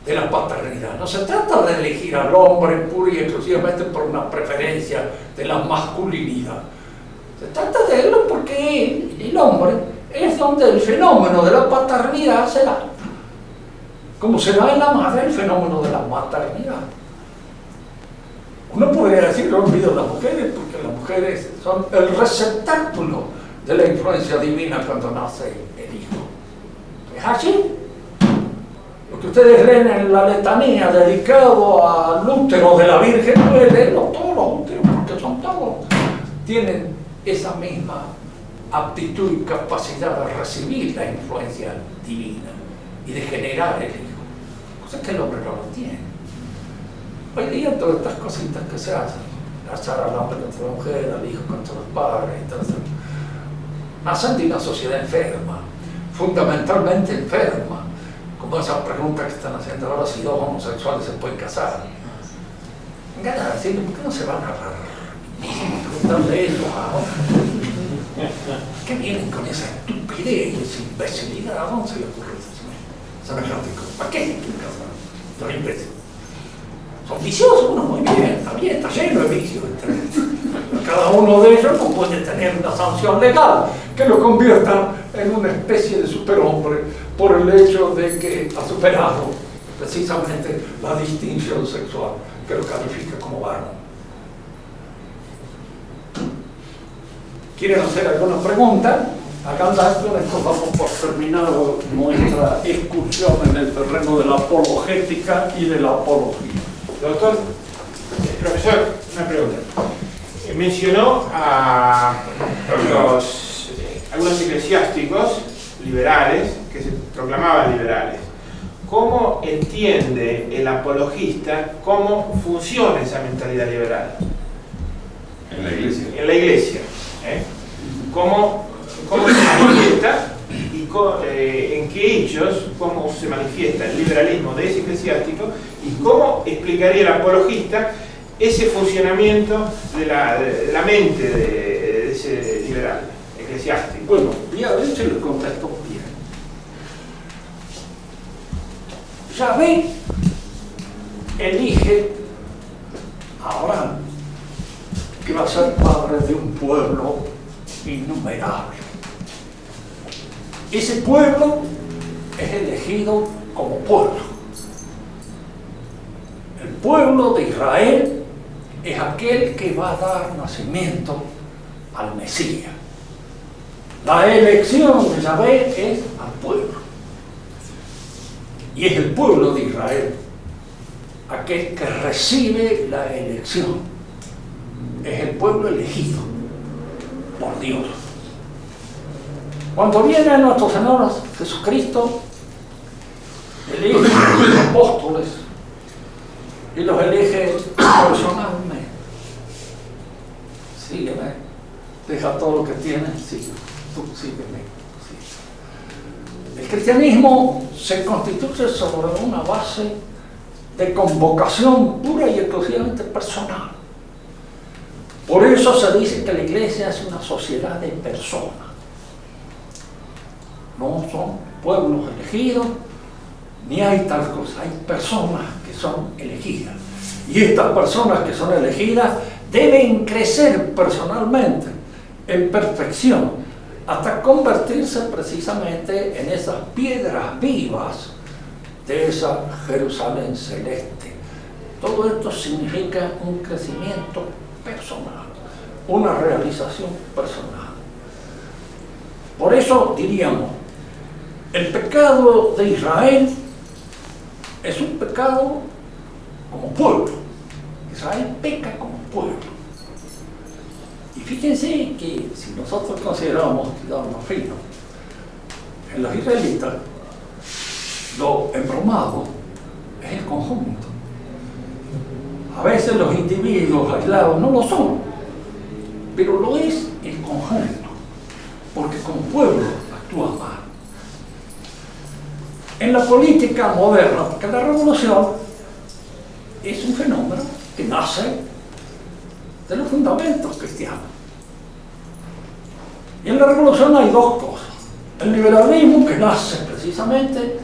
de la paternidad. No se trata de elegir al hombre pura y exclusivamente por una preferencia de la masculinidad. Se trata de él porque el hombre es donde el fenómeno de la paternidad se da. Como se da en la madre el fenómeno de la maternidad. Uno podría decir, no olvido las mujeres, porque las mujeres son el receptáculo de la influencia divina cuando nace el hijo. ¿Es así? Lo que ustedes leen en la letanía dedicado al útero de la Virgen, pueden leerlo todos los úteros, porque son todos. Tienen esa misma aptitud y capacidad de recibir la influencia divina y de generar el hijo. Cosa que el hombre no lo tiene. Hoy día todas estas cositas que se hacen, alzar al hombre contra la mujer, al hijo contra los padres, nacen de una sociedad enferma, fundamentalmente enferma, como esa pregunta que están haciendo ahora, si dos homosexuales se pueden casar. Me encanta decir, ¿por qué no se van a preguntarle eso a hombres? ¿Qué vienen con esa estupidez y esa imbecilidad? ¿A dónde se le ocurre eso? ¿Para qué se quieren casar? Los imbéciles. Son viciosos, uno muy bien, está lleno de vicios. Cada uno de ellos no puede tener una sanción legal que lo convierta en una especie de superhombre por el hecho de que ha superado precisamente la distinción sexual que lo califica como varón. ¿Quieren hacer alguna pregunta? Háganla, con esto damos por terminado nuestra excursión en el terreno de la apologética y de la apología. Doctor, profesor, una pregunta. Mencionó a algunos eclesiásticos liberales que se proclamaban liberales. cómo entiende el apologista cómo funciona esa mentalidad liberal. En la iglesia. En la iglesia. ¿Cómo se manifiesta y en qué hechos, cómo se manifiesta el liberalismo de ese eclesiástico y cómo explicaría el apologista ese funcionamiento de la mente de ese liberal eclesiástico? Bueno, voy a ver si lo contesto bien. Yahvé elige a Abraham, que va a ser padre de un pueblo innumerable. Ese pueblo es elegido como pueblo. El pueblo de Israel es aquel que va a dar nacimiento al Mesías. La elección de Yahvé es al pueblo. Y es el pueblo de Israel aquel que recibe la elección. Es el pueblo elegido por Dios. Cuando viene nuestro Señor Jesucristo, elige a los apóstoles y los elige personalmente. Sígueme, deja todo lo que tienes, sígueme, tú sígueme. El cristianismo se constituye sobre una base de convocación pura y exclusivamente personal. Por eso se dice que la iglesia es una sociedad de personas. No son pueblos elegidos, ni hay tal cosa, hay personas que son elegidas. Y estas personas que son elegidas deben crecer personalmente en perfección hasta convertirse precisamente en esas piedras vivas de esa Jerusalén celeste. Todo esto significa un crecimiento personal, una realización personal. Por eso diríamos, el pecado de Israel es un pecado como pueblo. Israel peca como pueblo. Y fíjense que si nosotros consideramos, digamos, fino, en los israelitas, lo embromado es el conjunto. A veces los individuos aislados no lo son, pero lo es el conjunto, porque como pueblo actúa mal. En la política moderna, porque la revolución es un fenómeno que nace de los fundamentos cristianos. Y en la revolución hay dos cosas. El liberalismo, que nace precisamente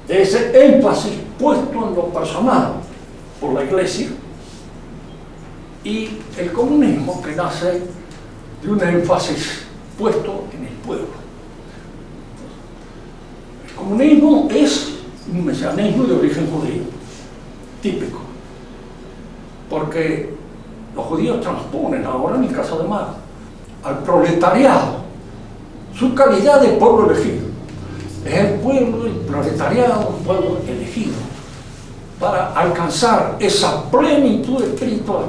de ese énfasis puesto en lo personal por la iglesia, y el comunismo, que nace de un énfasis puesto en el pueblo. El comunismo es un mesianismo de origen judío, típico, porque los judíos transponen ahora, en el caso de Marx, al proletariado su calidad de pueblo elegido. Es el pueblo, el proletariado, un pueblo elegido para alcanzar esa plenitud espiritual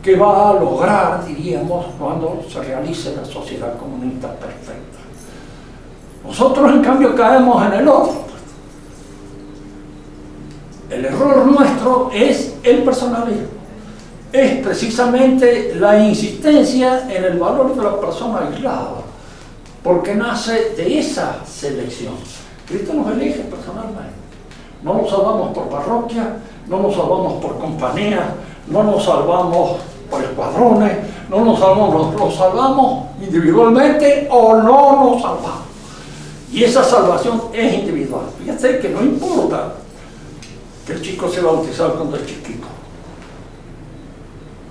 que va a lograr, diríamos, cuando se realice la sociedad comunista perfecta. Nosotros, en cambio, caemos en el otro. El error nuestro es el personalismo. Es precisamente la insistencia en el valor de la persona aislada, porque nace de esa selección. Cristo nos elige personalmente. No nos salvamos por parroquia, no nos salvamos por compañía, no nos salvamos por escuadrones, no nos salvamos, nos salvamos individualmente o no nos salvamos. Y esa salvación es individual. Fíjate que no importa que el chico sea bautizado cuando es chiquito,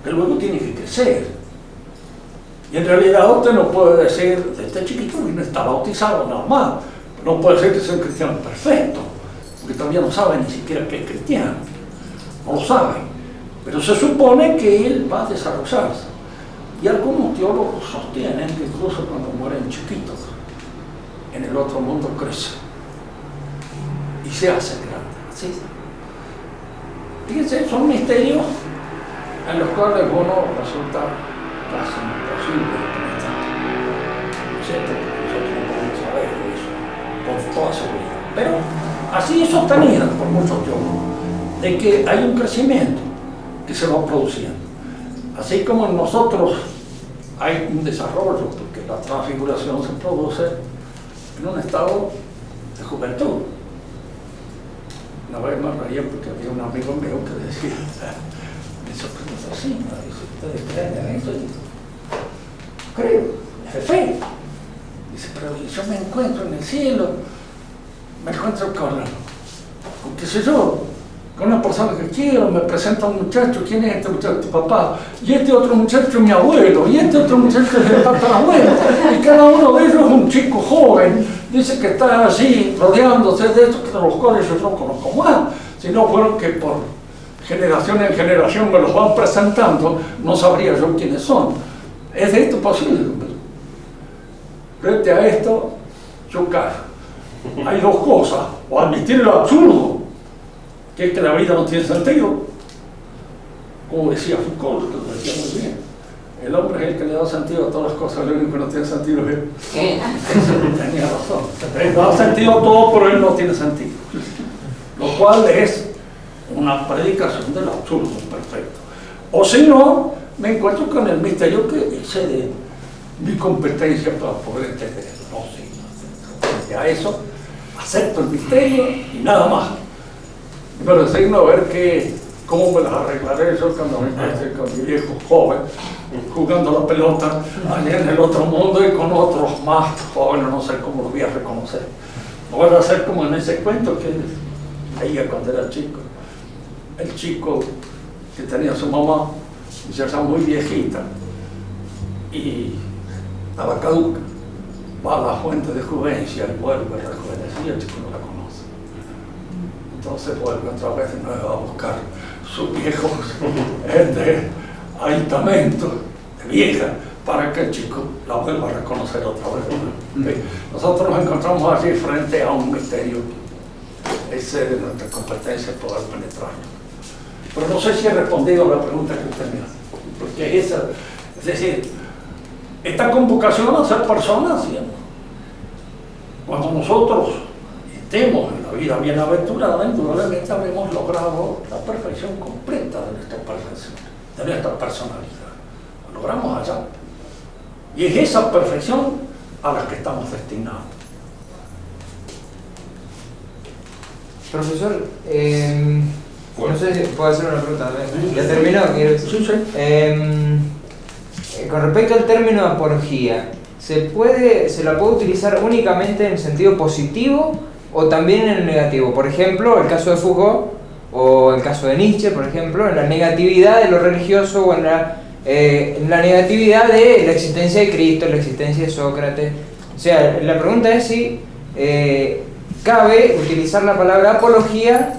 que luego tiene que crecer. Y en realidad usted no puede decir, de este chiquito no está bautizado, normal. No puede ser que sea un cristiano perfecto, porque todavía no sabe ni siquiera que es cristiano. No lo sabe. Pero se supone que él va a desarrollarse. Y algunos teólogos sostienen que incluso cuando mueren chiquitos, en el otro mundo crece y se hace grande. ¿Sí? Fíjense, son misterios en los cuales uno resulta casi imposible de penetrar. ¿No es cierto? Porque nosotros no podemos saber eso con toda seguridad. Pero así sostenida por muchos teólogos, de que hay un crecimiento que se va produciendo. Así como en nosotros hay un desarrollo, porque la transfiguración se produce en un estado de juventud. Una vez me reía porque había un amigo mío que decía, eso es así, ¿no? Dice, ¿ustedes creen en eso? Creo, es de fe. Dice, pero yo me encuentro en el cielo, me encuentro con qué sé yo, con una persona que quiero, me presenta un muchacho, ¿quién es este muchacho? Tu papá, y este otro muchacho es mi abuelo, y este otro muchacho es el tatarabuelo, y cada uno de ellos es un chico joven, dice que está allí rodeándose de estos, que los cuales yo no conozco más, sino fueron que por generación en generación me los van presentando, no sabría yo quiénes son. ¿Es de esto posible? Frente a esto, yo callo. Hay dos cosas, o admitir lo absurdo, que es que la vida no tiene sentido, como decía Foucault, que lo decía muy bien. El hombre es el que le da sentido a todas las cosas, lo único que no tiene sentido es él. Tenía razón. Él da sentido a todo, pero él no tiene sentido. Lo cual es una predicación del absurdo perfecto. O si no, me encuentro con el misterio que excede mi competencia para poder entenderlo. No, sí. Frente a eso, acepto el misterio y nada más. Pero resigno a ver cómo me las arreglaré yo cuando me encuentre con mi viejo joven, jugando la pelota allá en el otro mundo y con otros más jóvenes, no sé cómo los voy a reconocer. No voy a hacer como en ese cuento que leía cuando era chico. El chico que tenía su mamá, y ya estaba muy viejita, y estaba caduca, va a la fuente de Juvencia y vuelve a rejuvenecer, y el chico no la conoce. Entonces vuelve otra vez de nuevo a buscar sus viejos aditamentos de vieja para que el chico la vuelva a reconocer otra vez. Nosotros nos encontramos allí frente a un misterio que excede de nuestra competencia poder penetrarlo. Pero no sé si he respondido a la pregunta que usted me hace, porque esa, es decir, esta convocación a ser personas, ¿sí? Cuando nosotros estemos en la vida bienaventurada, indudablemente habremos logrado la perfección completa de nuestra perfección, de nuestra personalidad. Lo logramos allá. Y es esa perfección a la que estamos destinados. Profesor, no sé si puedo hacer una pregunta. ¿Ya terminó? Sí, sí. Con respecto al término apología, ¿se la puede utilizar únicamente en sentido positivo o también en el negativo? Por ejemplo, el caso de Foucault o el caso de Nietzsche, por ejemplo, en la negatividad de lo religioso o en la negatividad de la existencia de Cristo, la existencia de Sócrates. O sea, la pregunta es si cabe utilizar la palabra apología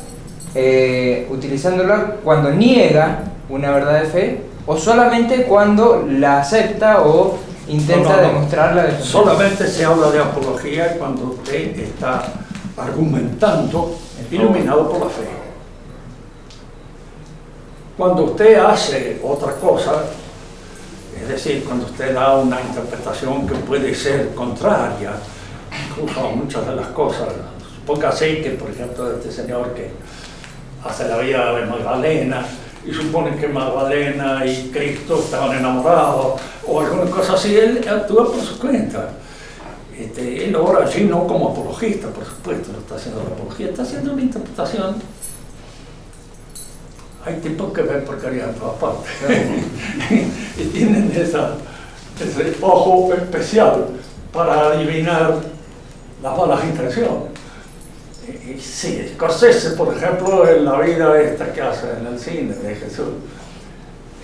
utilizándola cuando niega una verdad de fe o solamente cuando la acepta o intenta demostrarla. Solamente se habla de apología cuando usted está argumentando iluminado por la fe. Cuando usted hace otra cosa, es decir, cuando usted da una interpretación que puede ser contraria incluso a muchas de las cosas, supóngase que, por ejemplo, este señor que hace la vida de Magdalena y supone que Magdalena y Cristo estaban enamorados o alguna cosa así, él actúa por su cuenta. Él ahora allí no como apologista, por supuesto, no está haciendo la apología, está haciendo una interpretación. Hay tipos que ven porquería en todas partes y tienen ese ojo especial para adivinar las malas intenciones. Sí, Scorsese, por ejemplo, en la vida esta que hace en el cine de Jesús,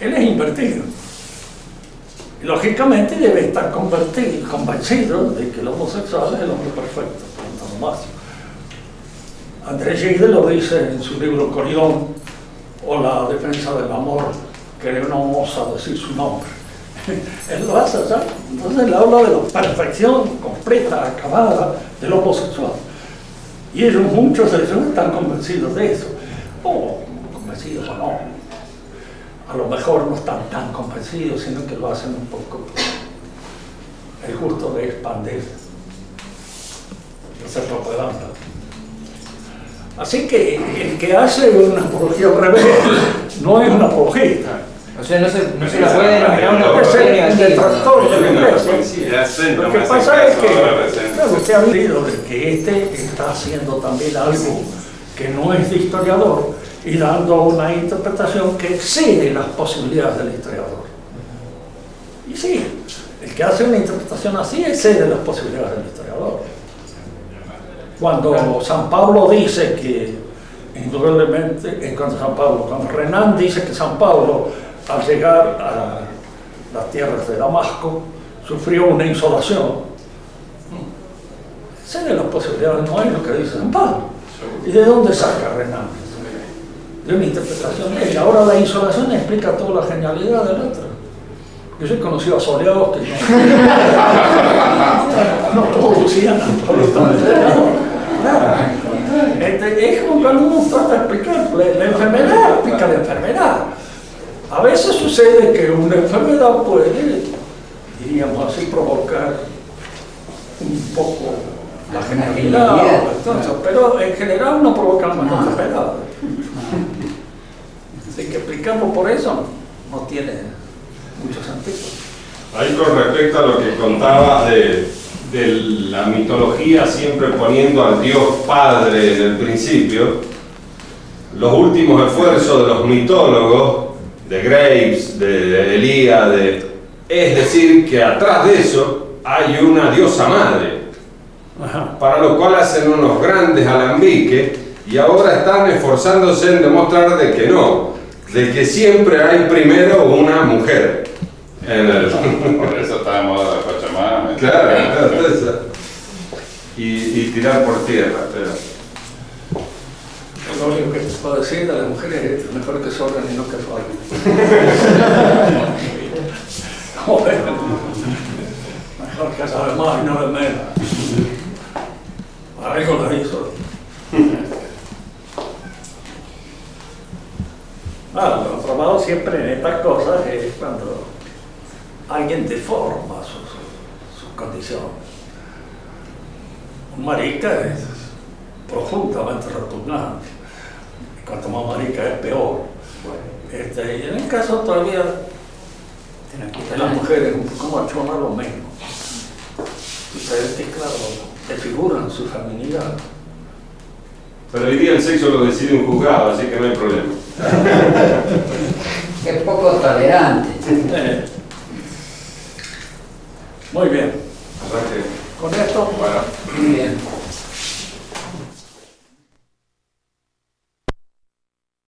él es invertido. Y lógicamente debe estar convencido de que el homosexual es el hombre perfecto, por antonomasia. André Gide lo dice en su libro Corión, o La defensa del amor, que no osa decir su nombre. Él lo hace, ¿sabes? Entonces él habla de la perfección completa, acabada del homosexual. Y ellos, muchos de ellos, están convencidos de eso. O convencidos o no. A lo mejor no están tan convencidos, sino que lo hacen un poco el gusto de expandir, de hacer propaganda. Así que el que hace una apología al revés no es un apologista. O sea, no se la puede denominar una apología El negativa. detractor de la iglesia. Lo que pasa es que claro, usted ha visto de que este está haciendo también algo que no es de historiador y dando una interpretación que excede las posibilidades del historiador. Y sí, el que hace una interpretación así excede las posibilidades del historiador. Cuando San Pablo dice que, indudablemente, cuando Renan dice que San Pablo, al llegar a las tierras de Damasco, sufrió una insolación, excede las posibilidades, no es lo que dice San Pablo. ¿Y de dónde saca Renan? De una interpretación de ella. Ahora la insolación explica toda la genialidad del otro. Yo soy conocido a soleados que no producían absolutamente nada. Es como cuando uno trata de explicar la enfermedad, explica la enfermedad. A veces sucede que una enfermedad puede, diríamos así, provocar un poco la genialidad, entonces, pero en general no provoca más enfermedad. Así que explicarlo por eso no tiene mucho sentido. Ahí con respecto a lo que contaba de la mitología, siempre poniendo al Dios Padre en el principio, los últimos esfuerzos de los mitólogos, de Graves, de Elíade, es decir, que atrás de eso hay una diosa madre, para lo cual hacen unos grandes alambiques y ahora están esforzándose en demostrar de que no, de que siempre hay primero una mujer. Por eso está de moda la Pachamama. Claro, y tirar por tierra, pero... Lo único que puedo decir de las mujeres es mejor que sobran y no que falten. Mejor que sabe más y no de menos. Algo la hizo. Lo probado siempre en estas cosas es cuando alguien deforma su condición. Un marica es profundamente repugnante. Y cuanto más marica es peor. Y en el caso todavía de las mujeres, un poco machona lo mismo. Ustedes, claro, desfiguran su feminidad. Pero hoy día el sexo lo decide un juzgado, así que no hay problema. Qué poco tolerante. Muy bien.